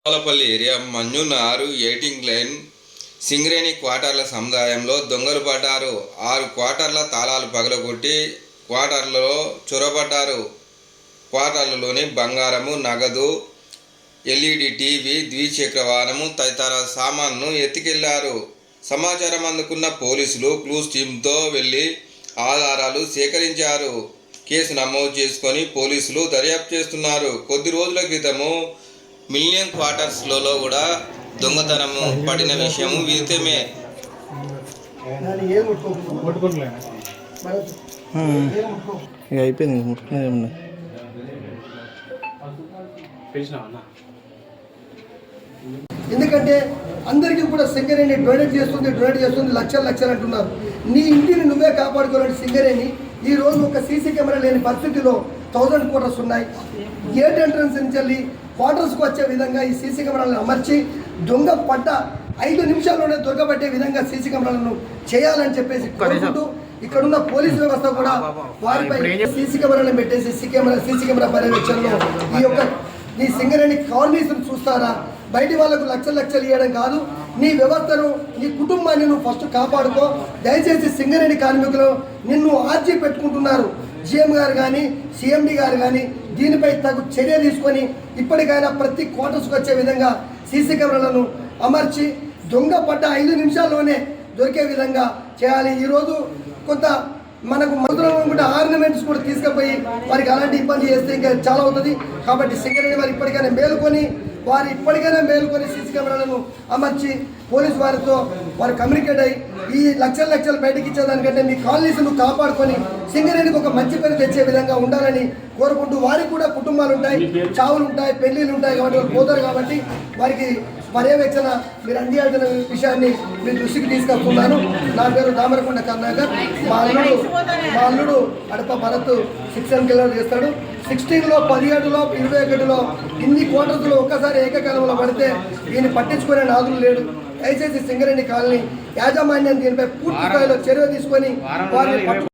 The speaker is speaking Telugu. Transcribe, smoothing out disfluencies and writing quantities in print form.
గోలపల్లి ఏరియా మంజునారు ఎయిటింగ్ లైన్ సింగరేణి క్వార్టర్ల సముదాయంలో దొంగలు పడ్డారు. 6 క్వార్టర్ల తాళాలు పగలగొట్టి క్వార్టర్లలో చొరబడ్డారు. క్వార్టర్లలోని బంగారము, నగదు, ఎల్ఈడి టీవీ, ద్విచక్ర వాహనము తదితర సామాన్ను ఎత్తుకెళ్లారు. సమాచారం అందుకున్న పోలీసులు క్లూస్ టీంతో వెళ్లి ఆధారాలు సేకరించారు. కేసు నమోదు చేసుకొని పోలీసులు దర్యాప్తు చేస్తున్నారు. కొద్ది రోజుల క్రితము మిలియన్ క్వార్టర్స్లలో కూడా దొంగతనము పడిన విషయం విదితమే. ఎందుకంటే అందరికీ కూడా సింగరేణి డొనేట్ చేస్తుంది లక్షలు అంటున్నారు. నీ ఇంటిని నువ్వే కాపాడుకోవాలని సింగరేణి ఈరోజు ఒక సీసీ కెమెరా లేని పరిస్థితిలో 1000 క్వార్టర్స్ ఉన్నాయి. గేట్ ఎంట్రన్స్ నుంచి వెళ్ళి క్వార్టర్స్కి వచ్చే విధంగా ఈ సీసీ కెమెరాలను అమర్చి దొంగ పడ్డ 5 నిమిషాల్లోనే దొరకబట్టే విధంగా సీసీ కెమెరాలను చేయాలని చెప్పేసి కోరుకుంటూ ఇక్కడున్న పోలీసు వ్యవస్థ కూడా వారిపై సీసీ కెమెరాలను పెట్టేసి సీసీ కెమెరా పర్యవేక్షణలో ఈ సింగరేణి కాలనీస్ను చూస్తారా? బయటి వాళ్ళకు లక్షలు ఇవ్వడం కాదు. నీ వ్యవస్థను, నీ కుటుంబాన్ని నువ్వు ఫస్ట్ కాపాడుకో. దయచేసి సింగరేణి కార్మికులు నిన్ను ఆర్జీ పెట్టుకుంటున్నారు. జిఎం గారు కానీ సిఎండి గారు కానీ దీనిపై తగు చర్య తీసుకొని ఇప్పటికైనా ప్రతి క్వార్టర్స్కి వచ్చే విధంగా సీసీ కెమెరాలను అమర్చి దొంగ పడ్డ 5 నిమిషాల్లోనే దొరికే విధంగా చేయాలి. ఈరోజు కొంత మనకు మధురం అనుకుంటే ఆర్నమెంట్స్ కూడా తీసుకుపోయి వారికి అలాంటి ఇబ్బంది చేస్తే ఇంకా చాలా అవుతుంది. కాబట్టి సింగరేణి వారు ఇప్పటికైనా మేలుకొని సీసీ కెమెరాలను అమర్చి పోలీసు వారితో వారు కమ్యూనికేట్ అయ్యి ఈ లక్షలు బయటకి ఇచ్చేదానికంటే మీ కాలనీస్ను కాపాడుకొని సింగరేణికి ఒక మంచి పేరు తెచ్చే విధంగా ఉండాలని కోరుకుంటూ, వారికి కూడా కుటుంబాలు ఉంటాయి, చావులు ఉంటాయి, పెళ్లిళ్ళు ఉంటాయి. కాబట్టి వాళ్ళు పోతారు. కాబట్టి వారికి పర్యవేక్షణ మీరు అందియాల్సిన విషయాన్ని మీ దృష్టికి తీసుకొస్తున్నాను. నా పేరు దామరకొండ కర్ణాకర్. మా అల్లుడు అడప భరత్ 6 కిలోలు చేస్తాడు. 16లో 17లో 21లో ఇన్ని క్వార్టర్స్లో ఒక్కసారి ఏకకాలంలో పడితే దీన్ని పట్టించుకునే నాదులు లేడు. దయచేసి సింగరేణి కాలనీ యాజమాన్యం దీనిపై పూర్తి స్థాయిలో చర్య తీసుకొని వారిని